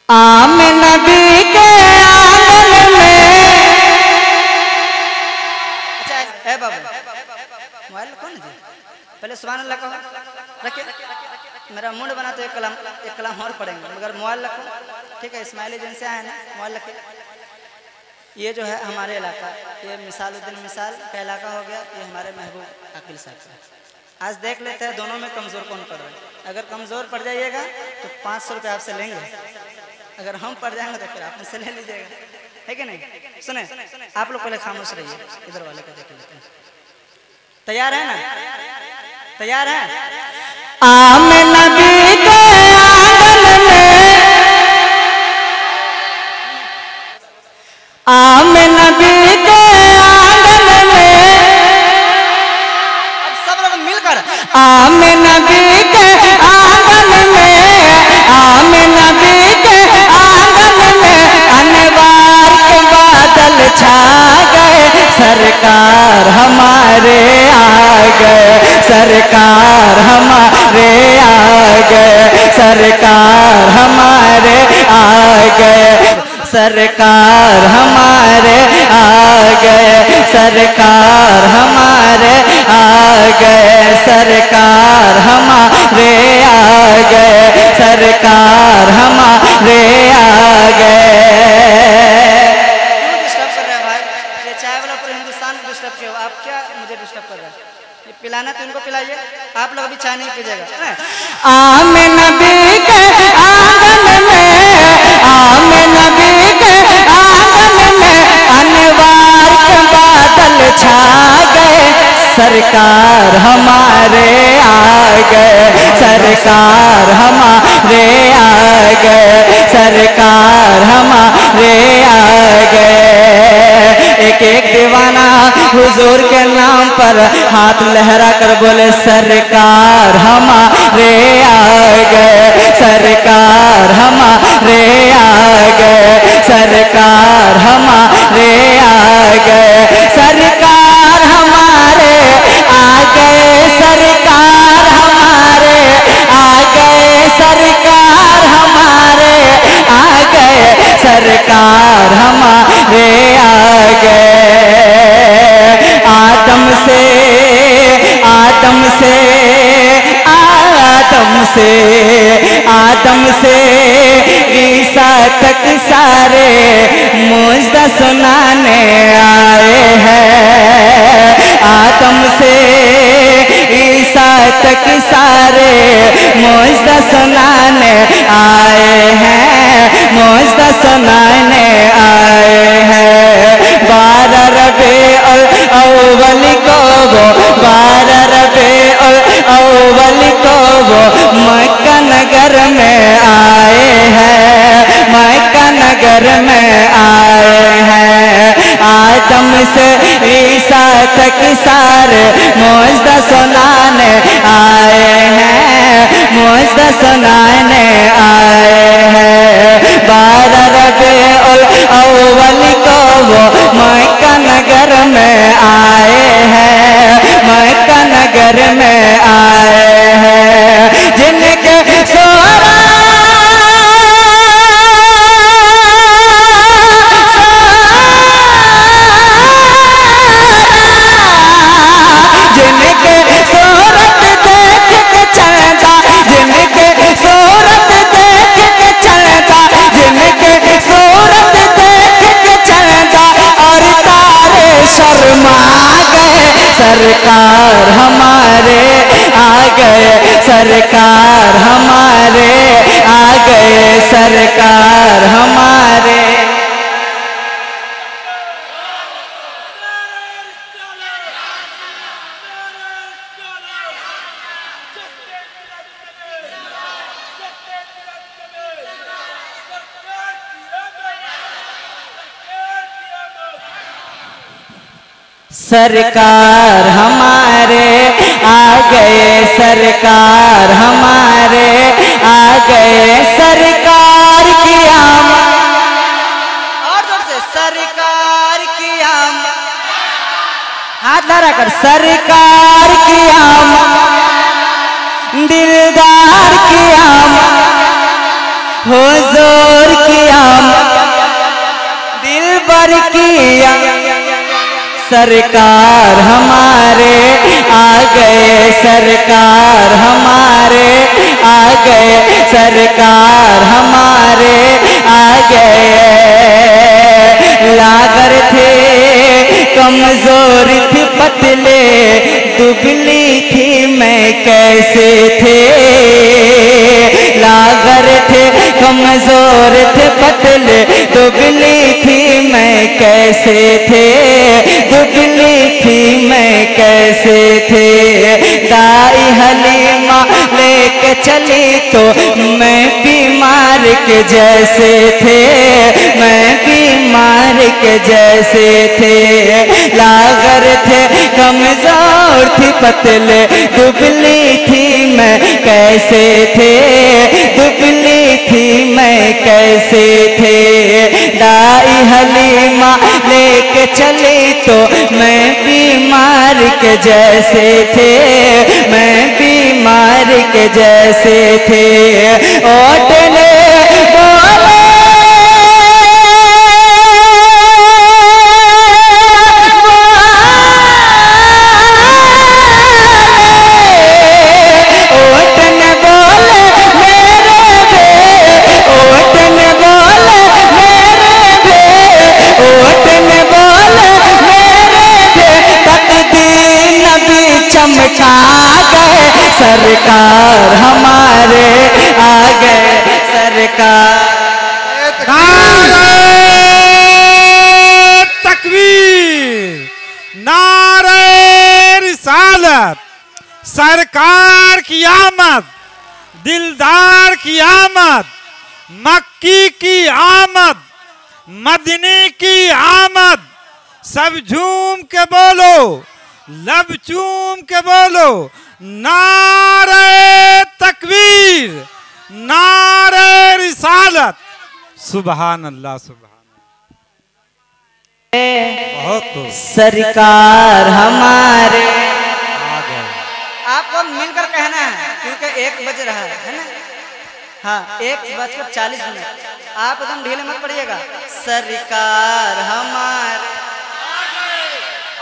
आम नबी के आंगन में। अच्छा है बाबू, मोबाइल कौन जी? पहले सुभान अल्लाह कहो, रखिए। मेरा मूड बना तो एक कलाम और पढ़ेंगे, मगर मोबाइल रखो, ठीक है। इस्माइली दिन से आए ना, मोबाइल रखिए। ये जो है हमारे इलाका, ये मिसालुद्दीन मिसाल का इलाका हो गया। ये हमारे महबूब अकील साहब का। आज देख लेते हैं दोनों में कमज़ोर कौन पड़ रहा है। अगर कमज़ोर पड़ जाइएगा तो 500 रुपये आपसे लेंगे, अगर हम पड़ जाएंगे तो फिर आप मुझसे ले लीजिएगा, है कि नहीं? सुने, आप लोग पहले खामोश रहिए, इधर वाले को देख लेते हैं। तैयार है ना? तैयार है? आम नबी के आंगन में, आम नबी के आंगन में। अब सब लोग मिलकर आम नबी के आंगन में, आम नबी के आंगन में अनवार के बादल छा गए। सरकार हमारे आ गए, सरकार हमारे आ गए, सरकार हमारे आ गए, सरकार हमारे आ गए, सरकार हमारे आ गए, सरकार हमारे आ गए, सरकार हमारे आ गए। क्यों डिस्टर्ब कर रहे हैं भाई? ये चाय वाला पूरे हिंदुस्तान को डिस्टर्ब किया, आप क्या मुझे डिस्टर्ब कर रहे हैं? ये पिलाना तो इनको पिलाइए, आप लोग अभी चाय नहीं पीजिएगा। आम नबी के आंगन में, आम नबी के आंगन में अनवार के बादल छा गए। सरकार हमारे आ गए, सरकार हमारे आ गए, सरकार हमारे आ गए। एक एक दीवाना हुजूर के नाम पर हाथ लहरा कर बोले, सरकार हमारे आ गए, सरकार हमारे आ गए, सरकार हमारे आ गए, सरकार हमारे आ गए, सरकार हमारे आ गए, सरकार हमारे आ गए, सरकार हमारे आ गए। आदम से, आदम से, आदम से, आदम से ईसा तक सारे मुझदा सुनाने आए हैं। आदम से ईसा तक सारे मुझदा सुनाने आए हैं, मुझदा सुनाने आए हैं। 12 रबीउल अव्वल को वो, 12 रबीउल अव्वल को वो मक्का नगर में आए हैं, मक्का नगर में आए हैं। आदम से ईसा तक सारे मुझदा सुनाने आए हैं, मुझदा सुनाने आए हैं। 12 रबीउल अव्वल को वो मक्का नगर में आए हैं, मक्का नगर में आए हैं। जिनके सोरा सरकार हमारे आ गए, सरकार हमारे आ गए, सरकार हमारे। सरकार हमारे आ गए, सरकार हमारे आ गए, सरकार की आमद। और जोर से, सरकार की आमद। हाथ लहरा कर, सरकार की आमद, दिलदार की आमद, हुजूर किया दिल भर किया सरकार हमारे आ गए, सरकार हमारे आ गए, सरकार हमारे आ गए। लागर थे कमजोर थी पतले दुबली थी मैं कैसे थे, लागर थे कमजोर थे पतले दुबली थी मैं कैसे थे, दुबली थी मैं कैसे थे। दाई हलीमा लेके चली तो मैं बीमार के जैसे थे, मैं बीमार के जैसे थे। लागर थे कमजोर थी पतले दुबली थी मैं कैसे थे, दुबली थी मैं कैसे थे। दाई हलीमा लेके चली तो मैं बीमार के जैसे थे, मैं बीमार के जैसे थे। ओटने बोले चमका गए, सरकार हमारे आ गए, सरकार। नारे तकबीर, नारे रिसालत, सरकार की आमद, दिलदार की आमद, मक्की की आमद, मदनी की आमद। सब झूम के बोलो, लब चूम के बोलो, नारे तकबीर, नारे रिसालत। सुभान अल्लाह, सुभान बहुत खूब। सरकार हमारे आ गए। आपको मिलकर कहना है क्योंकि 1 बज रहा है ना। हाँ, 1:40। आप एकदम ढीले मत पड़िएगा। सरकार हमारे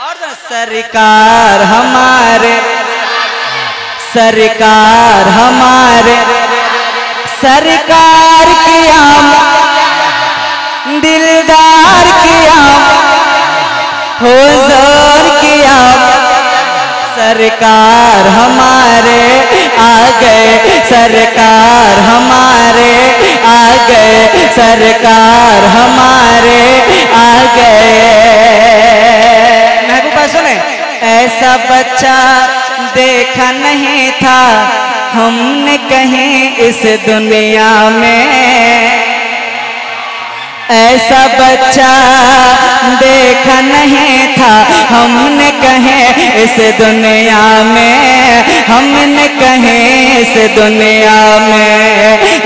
और सरकार हमारे, सरकार हमारे, सरकार की आमद, दिलदार की आमद, हुजूर की आमद। सरकार हमारे आ गए, सरकार हमारे आ गए, सरकार हमारे आ गए। महबूबा सुने, ऐसा बच्चा देखा नहीं था हमने कहीं इस दुनिया में, ऐसा बच्चा देखा नहीं था हमने कहीं इस दुनिया में, हमने कहीं इस दुनिया में।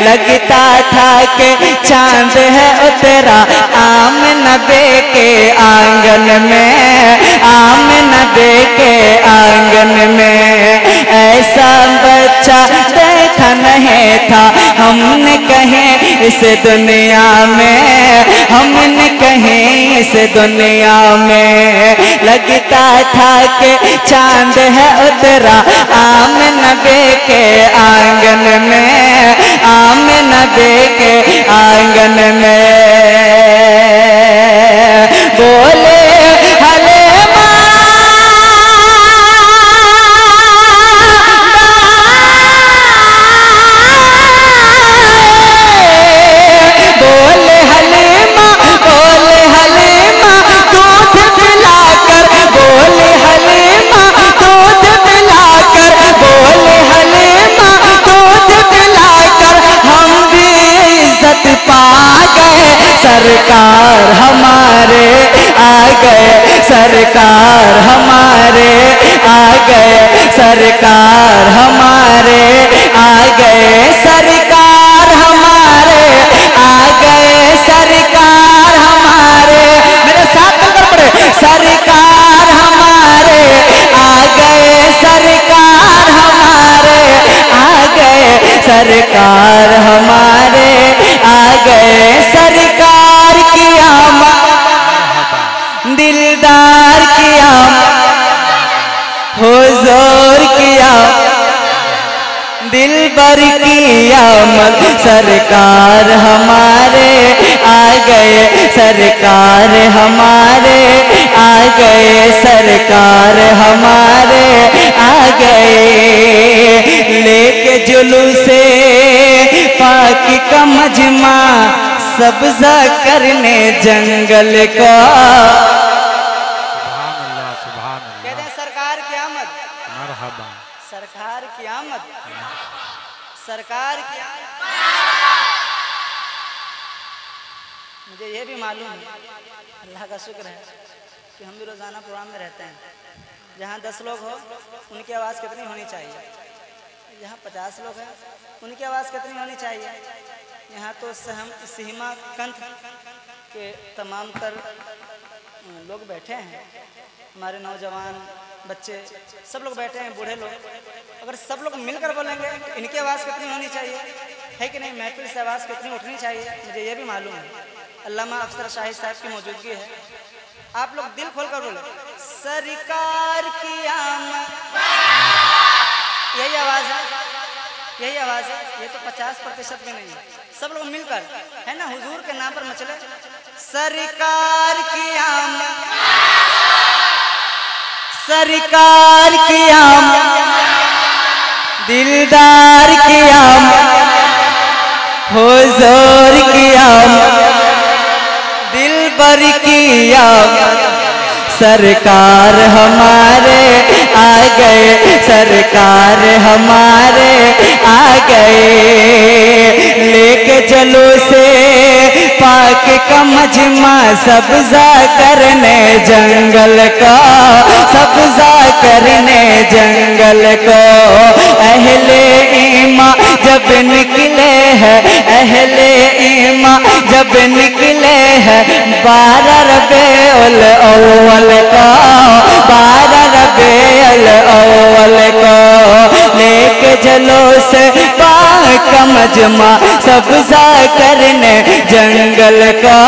लगता था कि चांद है उतरा आमना बे के आंगन में, आमना बे के आंगन में। ऐसा बच्चा देखा नहीं था हमने कहीं इस दुनिया में, हमने कहीं इस दुनिया में। लगता था कि चांद है उतरा आमना बे के आंगन में, आमना बे के आंगन में। बोले सरकार हमारे आ गए, सरकार हमारे आ गए, सरकार हमारे आ गए, सरकार हमारे आ गए, सरकार हमारे। मेरे साथ मिलकर पढ़े, सरकार हमारे आ गए, सरकार हमारे आ गए, सरकार हमारे आ गए। भर की आमद, सरकार हमारे आ गए, सरकार हमारे आ गए, सरकार हमारे आ गए। लेके जुलूसे पाक का मजमा, सब्जा करने जंगल का। कहते हैं सरकार की आमद, मरहबा, सरकार की आमद, सरकार की आमद। मुझे ये भी मालूम है, अल्लाह का शुक्र है कि हम भी रोज़ाना प्रोग्राम में रहते हैं। जहाँ 10 लोग हो उनकी आवाज़ कितनी होनी चाहिए? यहाँ 50 लोग हैं, उनकी आवाज़ कितनी होनी चाहिए? यहाँ तो सीमा कंठ के तमाम तर लोग बैठे हैं, हमारे नौजवान बच्चे सब लोग बैठे हैं, बूढ़े लोग। अगर सब लोग मिलकर बोलेंगे इनकी आवाज़ कितनी होनी चाहिए, है कि नहीं? महफिल से आवाज़ कितनी उठनी चाहिए? मुझे ये भी मालूम है। अल्लामा अफसर शाहिद साहब की मौजूदगी है, आप लोग दिल खोल कर बोले सरकार की आमद। यही आवाज़ है, यही आवाज़ है। ये तो 50% भी नहीं है। सब लोग मिलकर, है ना, हुजूर के नाम पर मचले सरकार की आमद, सरकार की आमद, दिलदार की आमद, हुजूर की आमद, दिलबर की आमद, सरकार हमारे आ गए, सरकार हमारे आ गए। लेके चलो से पाक का मजमा, सब्जा करने जंगल का, सब्जा करने जंगल को। अहले ईमा जब निकले हैं, अहले ईमा जब निकले हैं 12 रबीउल अव्वल को, 12 रबीउल अव्वल को। लेके चलो से पाक मजमा, सब्जा करने जंगल का,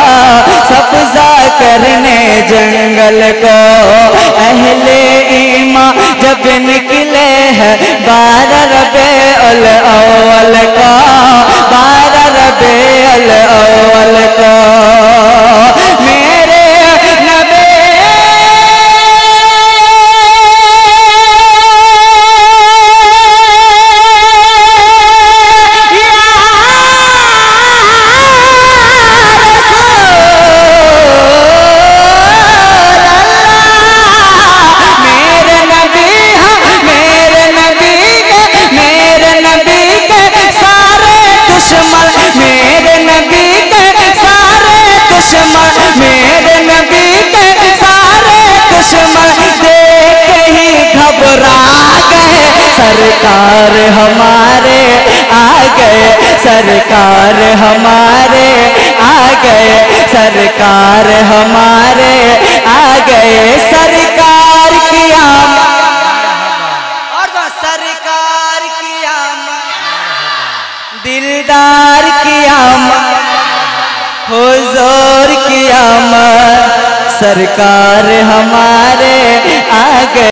सब्जा करने जंगल को। अहले ईमा जब निकले हैं 12 रबीउल अव्वल को, 12 रबीउल अव्वल को। मेरे नबी सरकार हमारे आ गए, सरकार हमारे आ गए, सरकार हमारे आ गए। सरकार की आमद, और जो सरकार की आमद, दिलदार की आमद, हुजूर की आमद, सरकार हमारे आ गए।